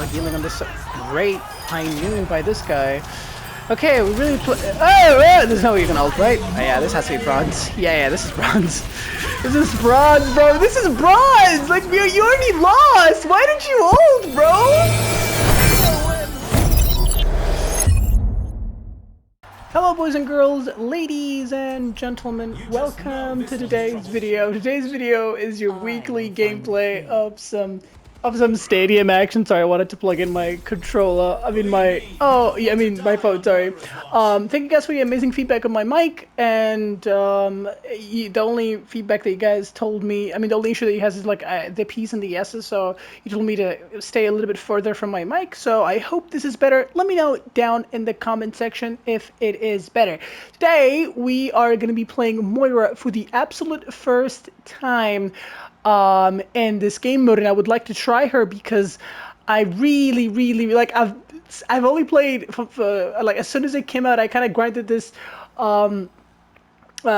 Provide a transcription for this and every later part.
no healing on this great high noon by this guy. Okay, we really play. Oh, there's no way you can ult, right? Oh, yeah, this has to be bronze. Yeah, this is bronze. This is bronze, bro. This is bronze. Like, you already lost. Why didn't you ult, bro? Hello, boys and girls, ladies and gentlemen. Welcome to today's video. Today's video is your weekly gameplay of some stadium action. Sorry, I wanted to plug in my controller. my phone, sorry. Thank you guys for your amazing feedback on my mic, and the only feedback that you guys told me, the only issue that you has is like the P's and the S's, so you told me to stay a little bit further from my mic, so I hope this is better. Let me know down in the comment section if it is better. Today, we are going to be playing Moira for the absolute first time in this game mode, and I would like to try her because I really like I've only played for like as soon as it came out. I kind of grinded this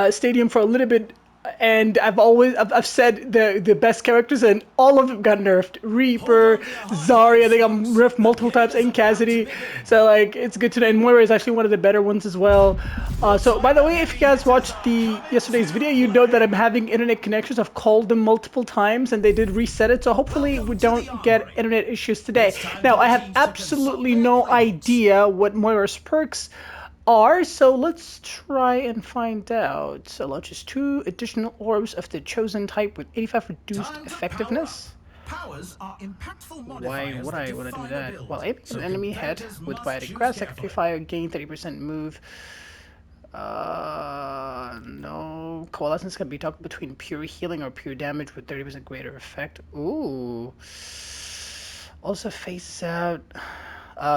stadium for a little bit, and I've said the best characters, and all of them got nerfed. Reaper, Zarya, I think I'm nerfed multiple times, and Cassidy. So like it's good to know. And Moira is actually one of the better ones as well. So by the way, if you guys watched yesterday's video, you know that I'm having internet connections. I've called them multiple times, and they did reset it. So hopefully we don't get internet issues today. Now I have absolutely no idea what Moira's perks are, so let's try and find out. So launches 2 additional orbs of the chosen type with 85 reduced effectiveness. Powers are impactful Why would I do that? While aiming an enemy head with biotic grass, secondary fire, gain 30% move. No. Coalescence can be toggled between pure healing or pure damage with 30% greater effect. Ooh. Also phases out.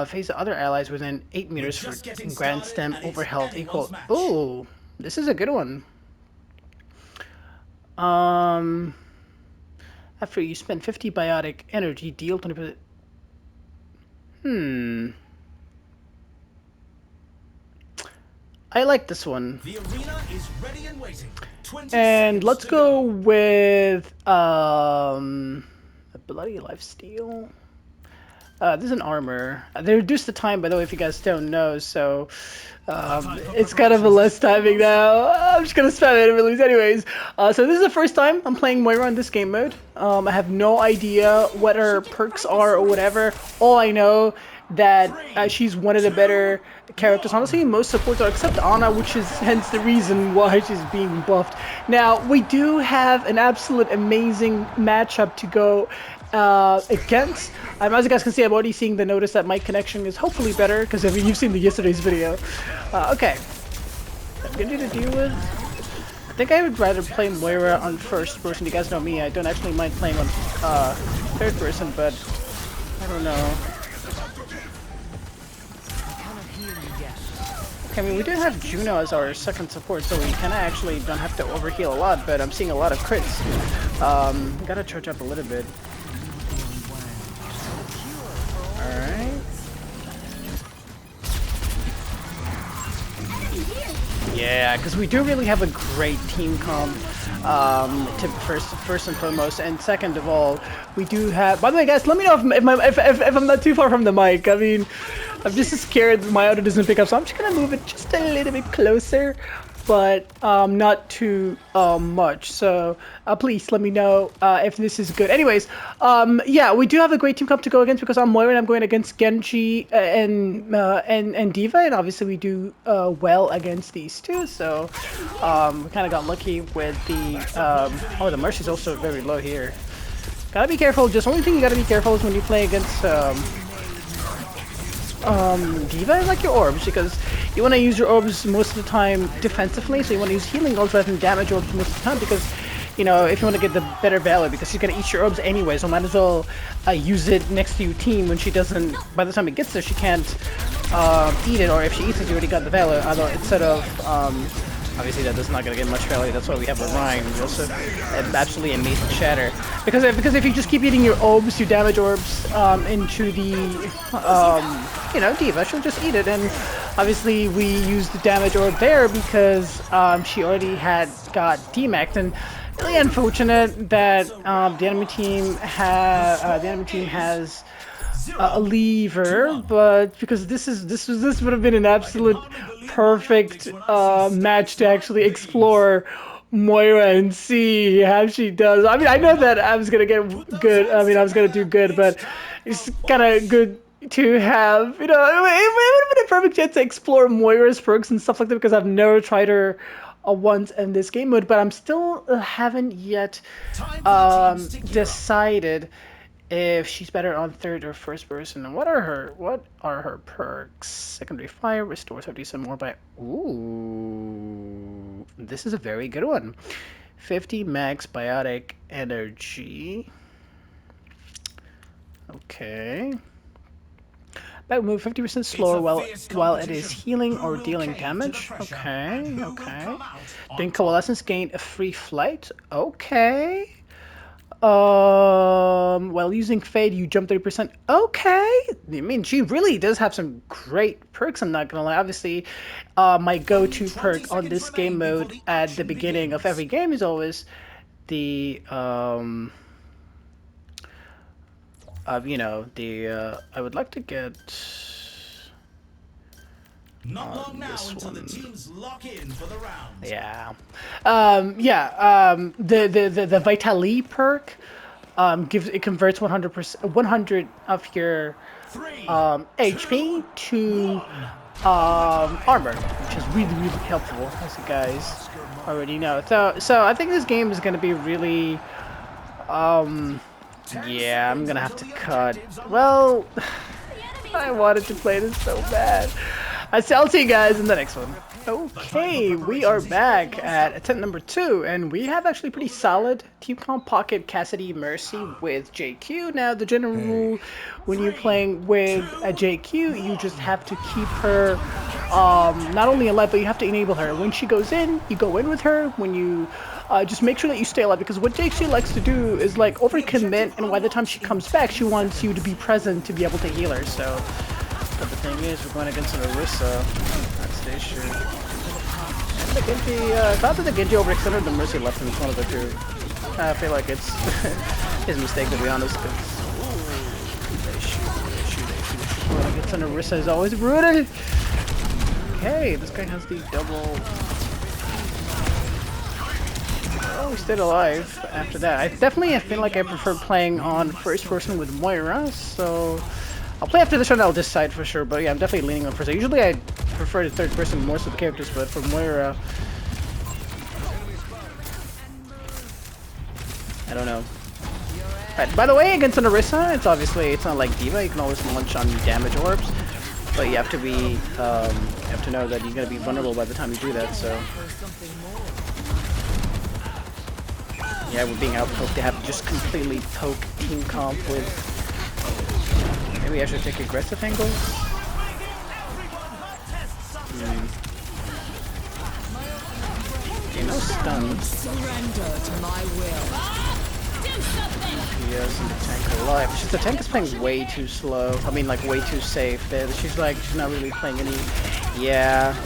Face other allies within 8 meters for Grand Stem over health equal. Ooh, this is a good one. After you spend 50 biotic energy, deal 20%. I like this one. The arena is ready and waiting. And let's go with a bloody lifesteal. This is an armor. They reduced the time, by the way, if you guys don't know, so it's kind of a less timing now. I'm just gonna spam it anyways. So this is the first time I'm playing Moira in this game mode. I have no idea what her perks are or whatever. All I know that she's one of the better characters. Honestly, most supports are, except Ana, which is hence the reason why she's being buffed. Now, we do have an absolute amazing matchup to go against. As you guys can see, I'm already seeing the notice that my connection is hopefully better, because you've seen yesterday's video. Okay. I'm gonna to deal with. I think I would rather play Moira on first person. You guys know me, I don't actually mind playing on third person, but I don't know. Okay, we do have Juno as our second support, so we kinda actually don't have to overheal a lot, but I'm seeing a lot of crits. Gotta charge up a little bit. Alright. Yeah, because we do really have a great team comp, first and foremost, and second of all, we do have. By the way, guys, let me know if I'm not too far from the mic. I'm just scared that my audio doesn't pick up, so I'm just gonna move it just a little bit closer, but not too much. So please let me know if this is good. Anyways, yeah, we do have a great team comp to go against, because I'm Moira and I'm going against Genji and D.Va, and obviously we do well against these two. So we kind of got lucky with the the Mercy's also very low here. Gotta be careful. Just only thing you gotta be careful is when you play against D.Va is like your orbs, because you want to use your orbs most of the time defensively, so you want to use healing orbs rather than damage orbs most of the time, because, you know, if you want to get the better value, because she's going to eat your orbs anyway, so might as well use it next to your team when she doesn't, by the time it gets there, she can't eat it, or if she eats it, you already got the value, although instead of, obviously that is not going to get much value, that's why we have a Rhyme. We also have absolutely amazing Shatter. Because if you just keep eating your orbs, your damage orbs, into the, you know, D.Va, she'll just eat it, and obviously we used the damage orb there because she already had got D-maxed, and really unfortunate that the enemy team has a lever, but because this would have been an absolute perfect match to actually explore Moira and see how she does. I mean, I know that I was gonna get good. I mean, I was gonna do good, but it's kind of good to have. It would have been a perfect chance to explore Moira's perks and stuff like that because I've never tried her once in this game mode, but I'm still haven't yet decided if she's better on third or first person. And what are her perks? Secondary fire restores 30% more by. Ooh, this is a very good one. 50 max biotic energy. Okay. Back move 50% slower while it is healing or dealing damage. Okay, okay. Then coalescence gain a free flight. Okay. While using Fade, you jump 30%. Okay. I mean, she really does have some great perks, I'm not gonna lie. Obviously, my go-to perk on this game mode at the beginning of every game is always the, I would like to get... Not long now until the teams lock in for the round. Yeah. The Vitali perk converts 100 of your HP to armor, which is really, really helpful, as you guys already know. So I think this game is gonna be really yeah, I'm gonna have to cut. Well, I wanted to play this so bad. I'll see you guys in the next one. Okay, we are back at attempt number 2, and we have actually pretty solid team comp. Pocket, Cassidy, Mercy with JQ. Now, the general rule when you're playing with a JQ, you just have to keep her not only alive, but you have to enable her. When she goes in, you go in with her. When you just make sure that you stay alive, because what JQ likes to do is like overcommit, and by the time she comes back, she wants you to be present to be able to heal her. So. But the thing is, we're going against an Orisa. That's the issue. And the Genji, I thought that the Genji overextended, the Mercy left him. It's one of the two. I feel like it's his mistake, to be honest. Cause they shoot. Going against an Orisa is always brutal. Okay, this guy has the double. Oh, he stayed alive after that. I definitely feel like I prefer playing on first person with Moira, so. I'll play after this one, I'll decide for sure, but yeah, I'm definitely leaning on first. Usually I prefer the third person most of the characters, but for Moira, I don't know. Right, by the way, against an Orisa, it's not like D.Va, you can always launch on damage orbs, but you have to be, you have to know that you're gonna be vulnerable by the time you do that, so. Yeah, we're being outpoked, they have to just completely poke team comp with. Maybe I should take aggressive angles. Okay, no stun. Surrender to my will. Yes, and the tank alive. Just the tank is playing way too slow. I mean, like way too safe. She's not really playing any. Yeah, I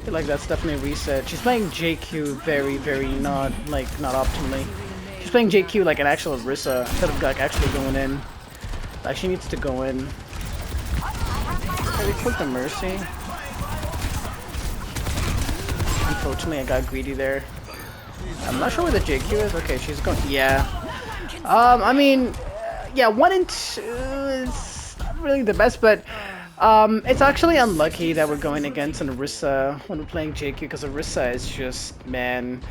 feel like that's definitely a reset. She's playing JQ very, very not optimally. She's playing JQ like an actual Orisa instead of like actually going in. Like, she needs to go in. Okay, we put the Mercy. Unfortunately, I got greedy there. I'm not sure where the JQ is. Okay, she's going. Yeah. I mean, yeah, 1 and 2 is not really the best, but it's actually unlucky that we're going against an Orisa when we're playing JQ, because Orisa is just, man.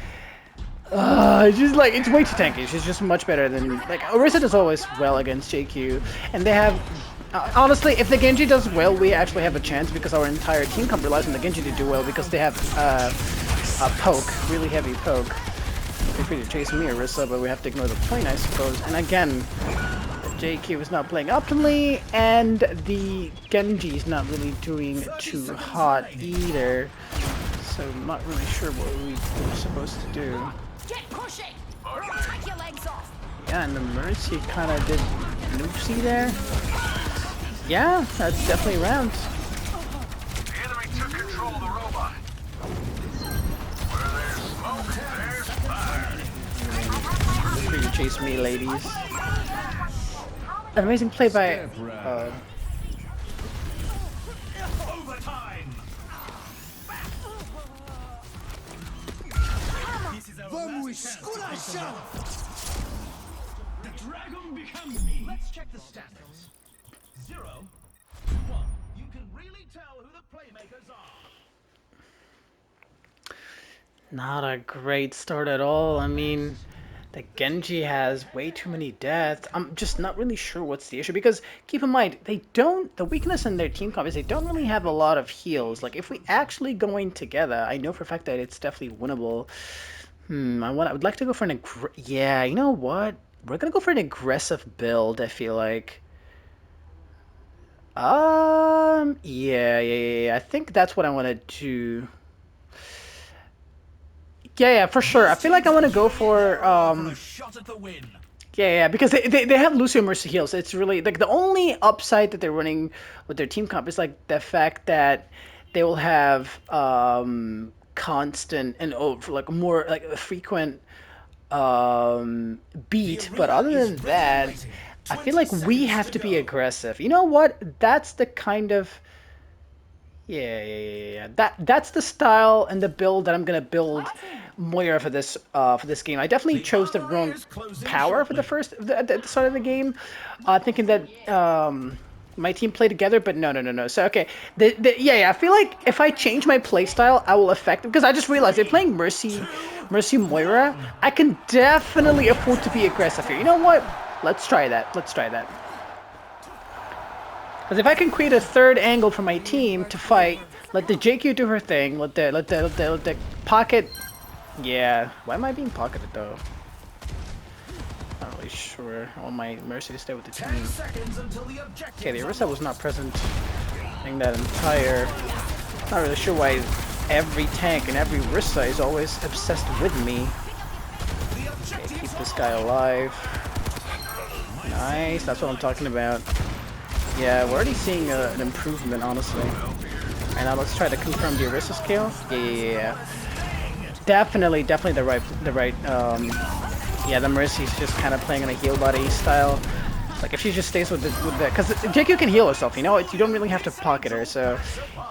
It's just like, it's way too tanky. She's just much better than, like, Orisa does always well against JQ, and they have, honestly, if the Genji does well, we actually have a chance, because our entire team comp relies on the Genji to do well, because they have a poke, really heavy poke. Feel free to chase me, Orisa, but we have to ignore the point, I suppose. And again, JQ is not playing optimally, and the Genji is not really doing too hot either, so I'm not really sure what we're supposed to do. Get pushing! Or I'll take your legs off! Yeah, and the Mercy kind of did noopsy there. Yeah, that's definitely round. The enemy took control of the robot. Where there's smoke, there's fire. sure you chase me, ladies. An amazing play by. Overtime. This is our last chance to take the The dragon becomes me. Let's check the stats. 0, 1. You can really tell who the playmakers are. Not a great start at all. I mean, the Genji has way too many deaths. I'm just not really sure what's the issue, because keep in mind, the weakness in their team comp is they don't really have a lot of heals. Like, if we actually go in together, I know for a fact that it's definitely winnable. I would like to go for yeah, you know what? We're gonna go for an aggressive build, I feel like. Yeah. I think that's what I want to do. Yeah, for sure. I feel like I want to go for yeah, because they have Lucio Mercy heals. It's really like the only upside that they're running with their team comp is like the fact that they will have constant and like more like a frequent beat. But other than that, I feel like we have to be aggressive. You know what? That's the kind of yeah. That's the style and the build that I'm gonna build Moira for this game. I definitely chose the wrong power for at the start of the game, thinking that my team play together, but no. So okay, yeah. I feel like if I change my playstyle, I will affect them, because I just realized they're playing Mercy Moira. I can definitely afford to be aggressive here. You know what? Let's try that. Because if I can create a third angle for my team to fight, let the JQ do her thing, let the pocket. Yeah, why am I being pocketed though? Not really sure. I want my Mercy to stay with the team. Okay, the Orisa was not present in that entire. Not really sure why every tank and every Orisa is always obsessed with me. Okay, keep this guy alive. Nice, that's what I'm talking about. Yeah, we're already seeing an improvement, honestly. Alright, now let's try to confirm the Orisa scale. Yeah. Definitely the right. Yeah, the Mercy's just kind of playing on a heal body style. Like if she just stays with the, because JQ can heal herself. You know, you don't really have to pocket her, so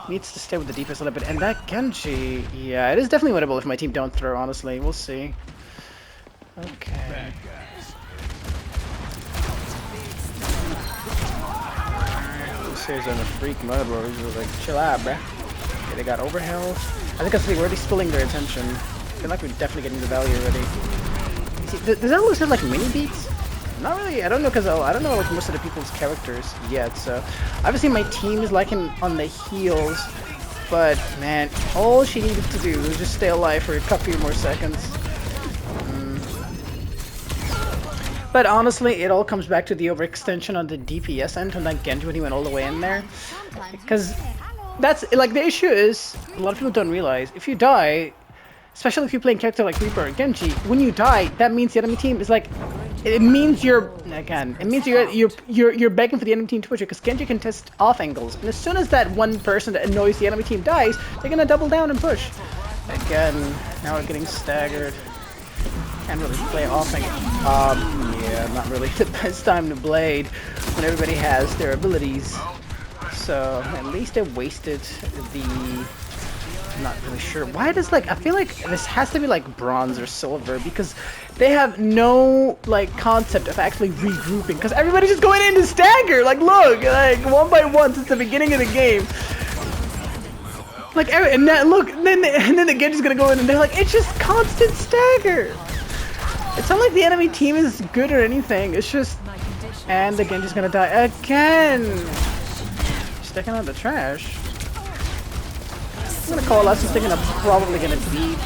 needs to stay with the defense a little bit. And that Genji, yeah, it is definitely winnable if my team don't throw. Honestly, we'll see. Okay. Is in a freak mode where he's just like, chill out, bruh. Okay, they got overhealth. I think we're already spilling their attention. I feel like we're definitely getting the value already. See, does that look like mini beats? Not really. I don't know, because I don't know like most of the people's characters yet. So obviously my team is liking on the heals, but man, all she needed to do was just stay alive for a couple more seconds. But honestly, it all comes back to the overextension on the DPS end from that Genji when he went all the way in there. Because that's, like, the issue is, a lot of people don't realize, if you die, especially if you're playing character like Reaper or Genji, when you die, that means the enemy team is like, it means you're begging for the enemy team to push it, because Genji can test off angles. And as soon as that one person that annoys the enemy team dies, they're gonna double down and push. Again, now we're getting staggered. Can't really play off angle. Yeah, not really the best time to blade when everybody has their abilities. So at least I wasted the. I'm not really sure. Why does I feel like this has to be like bronze or silver, because they have no like concept of actually regrouping, because everybody's just going in to stagger. Like look, like one by one since the beginning of the game. Like and then the Genji's gonna go in and they're like, it's just constant stagger. It's not like the enemy team is good or anything. It's just, and the Genji's gonna die again. Sticking out the trash. I'm gonna call us. This thing probably gonna beat.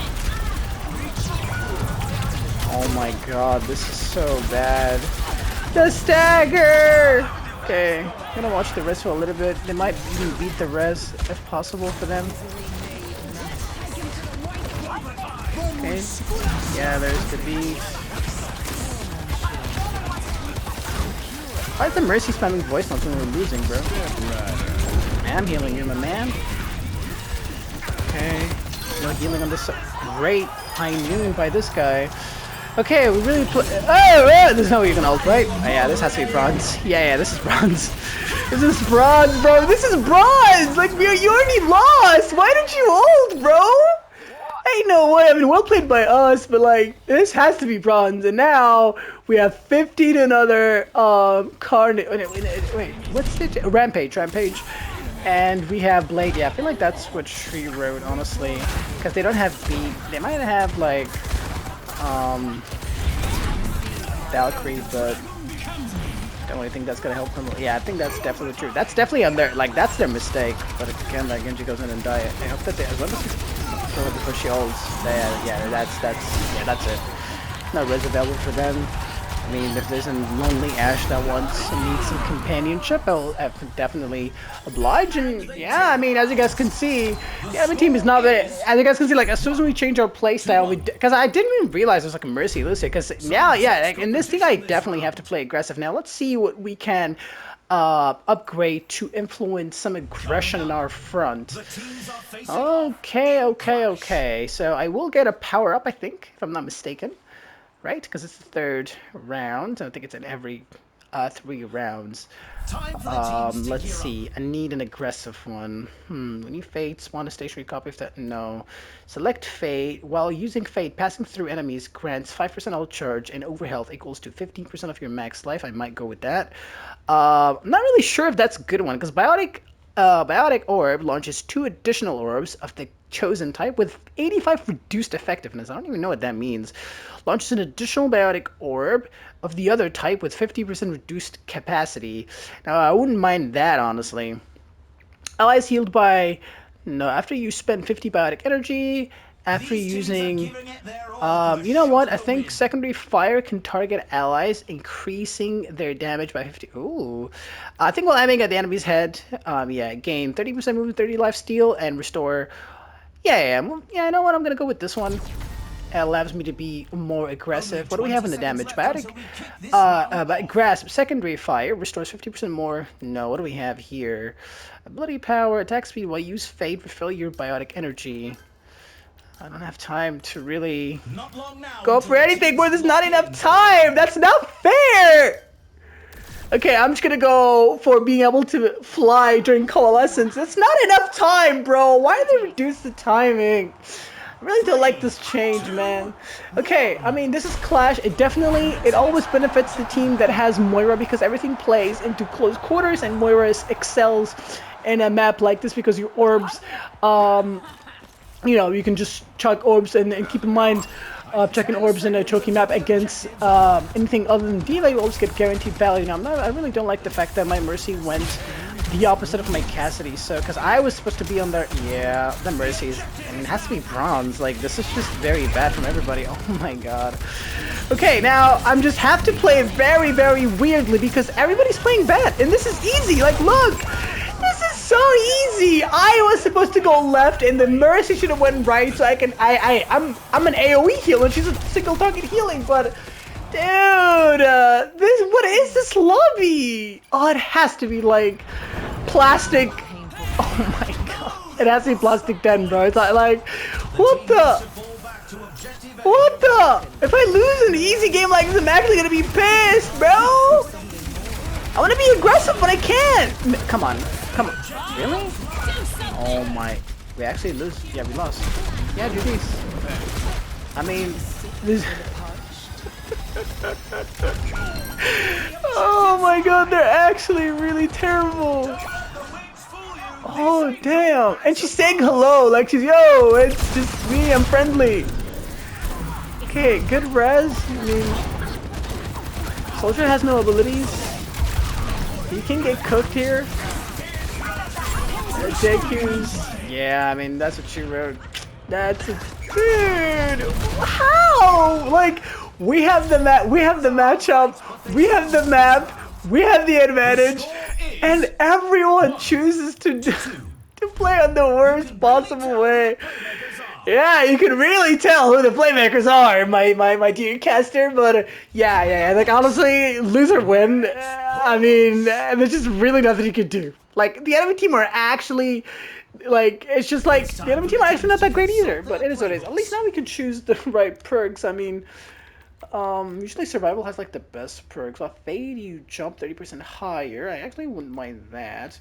Oh my god, this is so bad. The stagger. Okay, I'm gonna watch the res for a little bit. They might even beat the res if possible for them. Okay. Yeah, there's the beat. Why is the Mercy spamming voice notes when we're losing, bro? I'm healing you, my man. Okay. No healing on this. Great high noon by this guy. Okay, we really play. Oh, there's no way you can ult, right? Oh, yeah, this has to be bronze. Yeah, this is bronze. This is bronze, bro. This is bronze. Like, you already lost. Why did you ult, bro? Ain't no way. I mean, well played by us, but like, this has to be bronze. And now we have 50 to another carnage. Wait, what's it? Rampage. And we have Blade. Yeah, I feel like that's what she wrote, honestly, because they don't have beat. They might have like Valkyrie, but I don't really think that's gonna help them. Yeah, I think that's definitely true. That's definitely on their, like, that's their mistake. But again, like, Genji goes in and die. I hope that they, as long as before she ults, yeah, that's it. No res available for them. I mean, if there's a lonely Ashe that wants and needs some companionship, I'll definitely oblige. And yeah, I mean, as you guys can see, the other team is not very. As you guys can see, like, as soon as we change our playstyle, because I didn't even realize there's like a Mercy Lucia. Because now, yeah, like, in this team, I definitely have to play aggressive. Now, let's see what we can upgrade to influence some aggression in our front. Okay. So I will get a power up, I think, if I'm not mistaken. Right? Because it's the third round. I think it's in every 3 rounds. Let's see. I need an aggressive one. When you fade, spawn a stationary copy of that. No. Select fade. While using fade, passing through enemies grants 5% ult charge and overhealth equals to 15% of your max life. I might go with that. I'm not really sure if that's a good one because Biotic Orb launches 2 additional orbs of the chosen type with 85 reduced effectiveness. I don't even know what that means. Launches an additional Biotic Orb of the other type with 50% reduced capacity. Now, I wouldn't mind that, honestly. Allies healed by... No, after you spend 50 Biotic Energy, after using... you know what? I think Secondary Fire can target allies, increasing their damage by 50... Ooh. I think while aiming at the enemy's head, yeah, gain 30% movement, 30 life steal, and restore... Yeah, you know what? I'm gonna go with this one. It allows me to be more aggressive. What do we have in the damage? Biotic, Grasp, Secondary Fire, restores 50% more. No, what do we have here? Bloody Power, attack speed while use Fade, refill your biotic energy. I don't have time to really go for anything where there's not enough time. That's not fair. Okay, I'm just gonna go for being able to fly during Coalescence. That's not enough time, bro. Why did they reduce the timing? I really don't like this change, man. Okay, I mean, this is Clash. It always benefits the team that has Moira because everything plays into close quarters and Moira excels in a map like this because your orbs, you know, you can just chuck orbs and keep in mind, checking orbs in a choky map against anything other than D.Va, you always get guaranteed value. Now, I really don't like the fact that my Mercy went the opposite of my Cassidy, so, because I was supposed to be on there, yeah, the Mercies, I mean, it has to be bronze, like, this is just very bad from everybody, oh my god. Okay, now, I'm just have to play it very, very weirdly, because everybody's playing bad, and this is easy, like, look! This is so easy! I was supposed to go left, and the Mercy should have went right, so I'm an AoE healer, she's a single target healing, but... Dude, what is this lobby? Oh, it has to be like plastic. Oh my god, it has to be plastic 10, bro. It's like, what the? If I lose an easy game like this, I'm actually gonna be pissed, bro. I want to be aggressive, but I can't. Come on. Really? Oh my. We actually lose. Yeah, we lost. Yeah, GG's. I mean, this. Oh my god, they're actually really terrible. Oh damn. And she's saying hello, like she's, yo, it's just me, I'm friendly. Okay, good res. I mean, Soldier has no abilities. He can get cooked here. JQ's, yeah, I mean, that's what she wrote. That's a, dude, how? Like, we have the matchup, we have the map, we have the advantage, and everyone chooses to play on the worst possible way. Yeah, you can really tell who the playmakers are, my dear caster, but yeah, like, honestly, lose or win, I mean, there's just really nothing you can do. Like, the enemy team are actually, like, it's just like, the enemy team are actually not that great either, but it is what it is. At least now we can choose the right perks. I mean, Usually survival has like the best perks. Off fade, you jump 30% higher. I actually wouldn't mind that.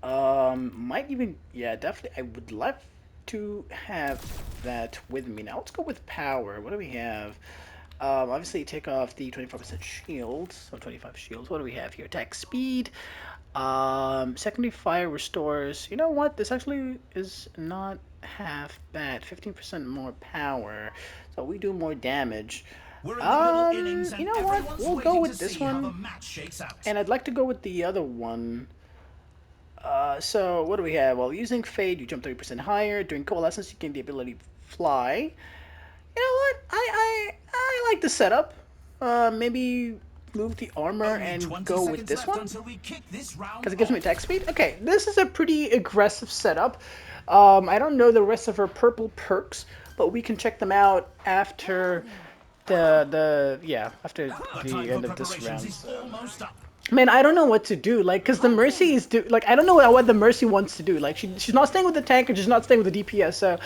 Might even, yeah, definitely. I would love to have that with me. Now let's go with power. What do we have? Obviously take off the 25% shields. So 25 shields. What do we have here? Attack speed. Secondary fire restores. You know what? This actually is not half bad. 15% more power. So we do more damage. We're in the middle innings, You and know what? everyone's We'll go waiting with to this see how the one. match shakes out. And I'd like to go with the other one. So what do we have? Well, using Fade, you jump 30% higher. During Coalescence, you gain the ability to fly. You know what? I like the setup. Maybe move the armor Only and 20 go with seconds this left one. until we kick this round Because it gives me off. attack speed. Okay, this is a pretty aggressive setup. I don't know the rest of her purple perks, but we can check them out after after The the time end for of this preparations round. is almost up. Man, I don't know what to do. Like, cause the Mercy is like I don't know what the Mercy wants to do. Like, she's not staying with the tank and she's not staying with the DPS. So,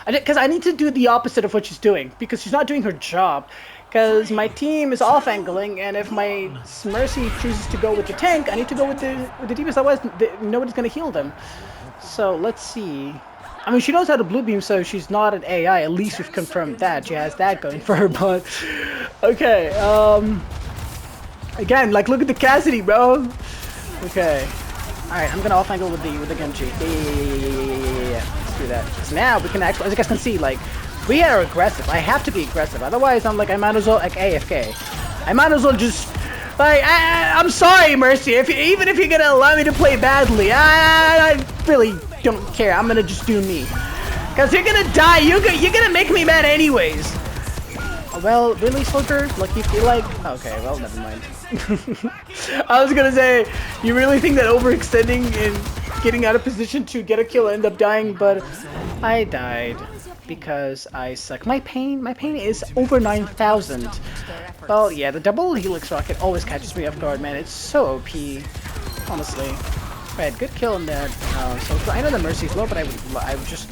because I need to do the opposite of what she's doing because she's not doing her job. Because my team is off angling, and if my Mercy chooses to go with the tank, I need to go with the DPS. Otherwise, nobody's gonna heal them. So let's see. I mean, she knows how to blue beam, so she's not an AI. At least we've confirmed that she has that going for her. But okay. Again, like, look at the Cassidy, bro. Okay. Alright, I'm gonna off angle with the Genji. Yeah. Let's do that. So now we can actually, as you guys can see, like, we are aggressive. I have to be aggressive. Otherwise, I might as well, like, AFK. I might as well just, like, I'm sorry, Mercy. Even if you're gonna allow me to play badly, I really don't care. I'm gonna just do me. Because you're gonna die. You're gonna make me mad anyways. Well, really, Soldier? Like, you feel like... Okay, well, never mind. I was gonna say, you really think that overextending and getting out of position to get a kill and end up dying, but I died because I suck. My pain is over 9,000. Well, yeah, the double helix rocket always catches me off guard, man. It's so OP, honestly. Right, good kill in that. So I know the Mercy's low, but I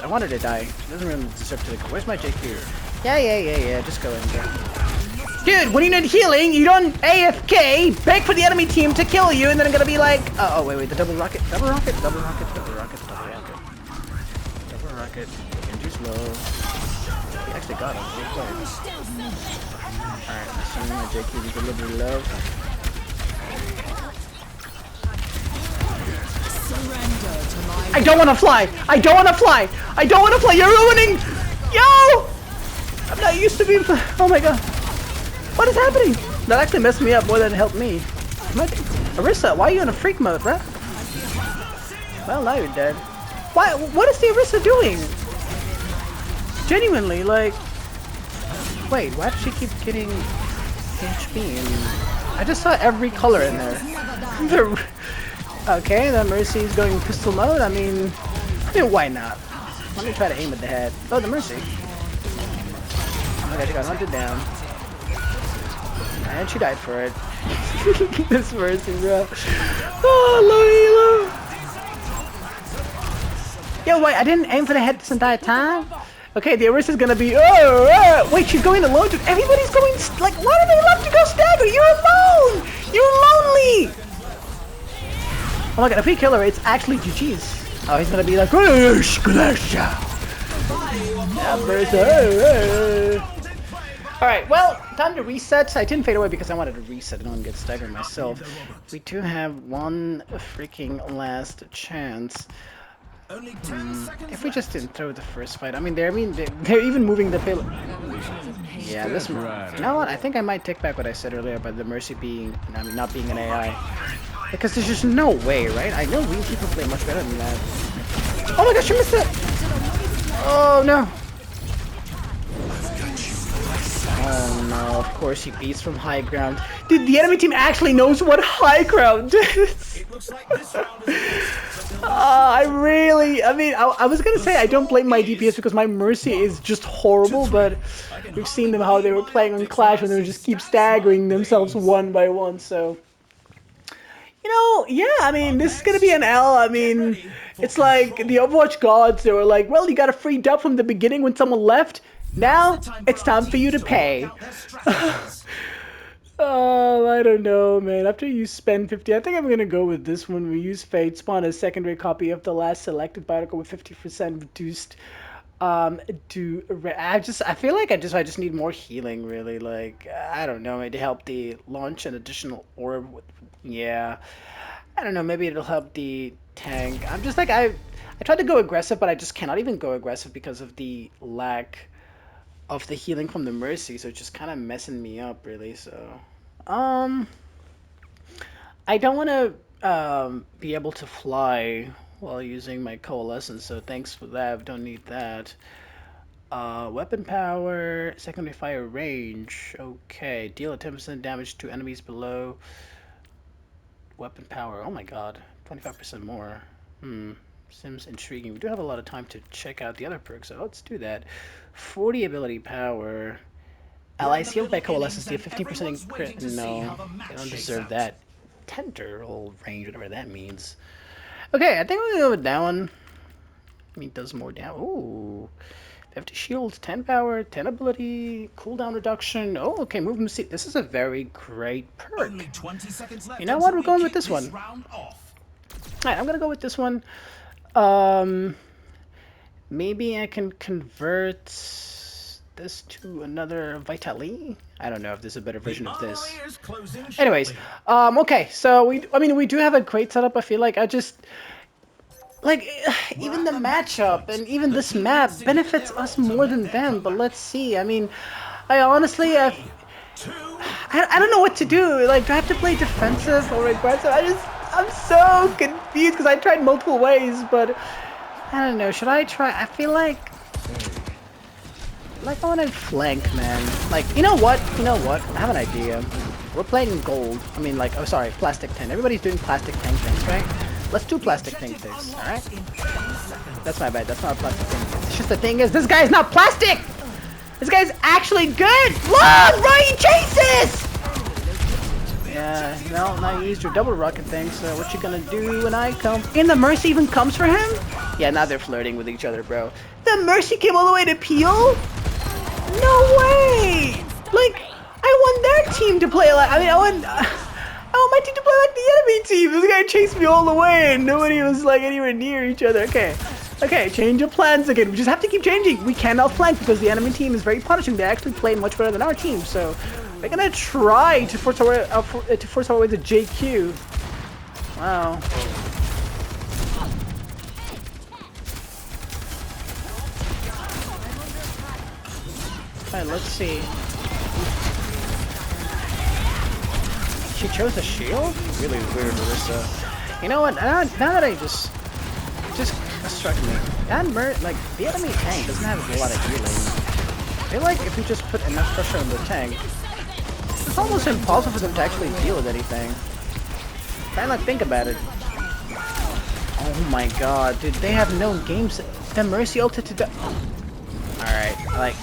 wanted to die. She doesn't really deserve to go. Where's my JQ? Yeah. Just go in there. Dude, when you need healing, you don't AFK, beg for the enemy team to kill you, and then I'm gonna be like, oh wait, the double rocket. Genji's low. He actually got him. Alright, assuming my JQ is a little bit low. I don't wanna fly! You're ruining! Yo! I'm not used to being. Oh my god. What is happening? That actually messed me up more than it helped me. Orisa, why are you in a freak mode, bruh? Well, now you're dead. Why? What is the Orisa doing? Genuinely, like... Wait, why does she keep getting HP? I just saw every color in there. Okay, the Mercy is going pistol mode. I mean, why not? Let me try to aim at the head. Oh, the Mercy. Oh my god, she got hunted down. And she died for it. This Mercy, bro. Oh, low elo. Yo, wait, I didn't aim for the head this entire time? Okay, the Orisa's gonna be... wait, she's going alone? Dude, everybody's going... Like, why do they love to go stagger? You're alone! You're lonely! Oh my god, if we kill her, it's actually GG's. Oh, he's gonna be like... Alright, well, time to reset. I didn't fade away because I wanted to reset and not get staggered myself. We do have one freaking last chance. Only 10 seconds If we just didn't throw the first fight, I mean, they're even moving the payload. Yeah, this. You know what? I think I might take back what I said earlier about the Mercy being, not being an AI, because there's just no way, right? I know we people play much better than that. Oh my gosh, you missed it! Oh no! Oh no! Of course he beats from high ground. Dude, the enemy team actually knows what high ground is. It looks like this round is I was gonna say I don't blame my DPS because my Mercy is just horrible, but we've seen them how they were playing on Clash when they would just keep staggering themselves one by one, so... yeah, I mean, this is gonna be an L. I mean, it's like the Overwatch gods, they were like, well, you got a free dub from the beginning when someone left. Now it's time for you to pay. I don't know, man. After you spend 50, I think I'm gonna go with this one. We use Fate, spawn a secondary copy of the last selected particle with 50% reduced. I feel like I just need more healing, really. Like, I don't know, maybe to help the launch an additional orb. Yeah, I don't know. Maybe it'll help the tank. I'm just like I tried to go aggressive, but I just cannot even go aggressive because of the lack of the healing from the Mercy. So it's just kind of messing me up, really. So, um, I don't want to be able to fly while using my coalescence. So thanks for that. Don't need that. Weapon power, secondary fire range. Okay, deal a 10% damage to enemies below. Weapon power. Oh my god, 25% more. Seems intriguing. We do have a lot of time to check out the other perks, so let's do that. 40 ability power. Allies healed by coalescence deal 15% crit. No, they don't deserve that. Tender range, whatever that means. Okay, I think we're gonna go with that one. I mean, it does more damage. Ooh. 50 shields, 10 power, 10 ability, cooldown reduction. Oh, okay, movement speed. This is a very great perk. Only 20 seconds left. You know what? We're going with this one. Alright, I'm gonna go with this one. Maybe I can convert this to another Vitali. I don't know if there's a better version of this. Anyways, okay, so we do have a great setup. I feel like even the matchup and even this map benefits us more than them, but let's see. I mean, I honestly, I don't know what to do. Like, do I have to play defensive or aggressive? I'm so confused because I tried multiple ways, but I don't know. Should I try? I feel like I want to flank, man. Like, you know what? I have an idea. We're playing gold. I mean, like, oh, sorry, plastic 10. Everybody's doing plastic tank things, right? Let's do plastic tank things, alright? That's my bad, that's not a plastic thing. It's just the thing is, this guy's not plastic! This guy's actually good! Look! Right, he chases! Yeah, no, now you used your double rocket thing, so what you gonna do when I come? And the Mercy even comes for him? Yeah, now they're flirting with each other, bro. The Mercy came all the way to Peel? No way! Like, I want their team to play like, I want my team to play like the enemy team. This guy chased me all the way and nobody was like anywhere near each other. Okay, change of plans again. We just have to keep changing. We cannot flank because the enemy team is very punishing. They actually play much better than our team. So we're gonna try to force our way to JQ. Wow. Alright, let's see. She chose a shield? Really weird, Marissa. You know what? Now that I just struck me. The enemy tank doesn't have a lot of healing. I feel like if you just put enough pressure on the tank, it's almost impossible for them to actually deal with anything. Try not think about it. Oh my god, dude, they have no games. The Mercy ulted to die. Alright,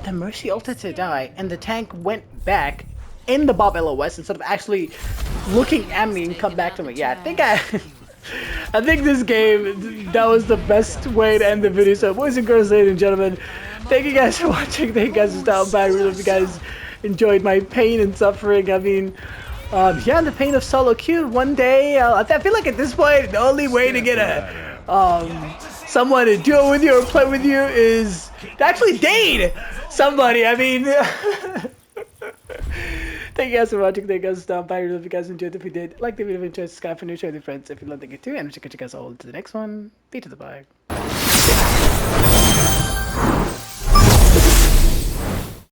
the Mercy ulted to die, and the tank went back in the Bob LOS instead of actually looking at me and come back to me. Yeah, I think this game, that was the best way to end the video. So boys and girls, ladies and gentlemen, thank you guys for watching. Thank you guys for stopping by. I really hope you guys enjoyed my pain and suffering. I mean, yeah, the pain of solo queue. One day, I feel like at this point, the only way to get someone to duo with you or play with you is to actually date somebody. I mean, thank you guys for watching. Thank you guys for stopping by. I really hope you guys enjoyed. If you did, like the video, enjoy, subscribe for new, share with your friends if you love, thank you too. And we'll catch you guys all to the next one. Be to the bye.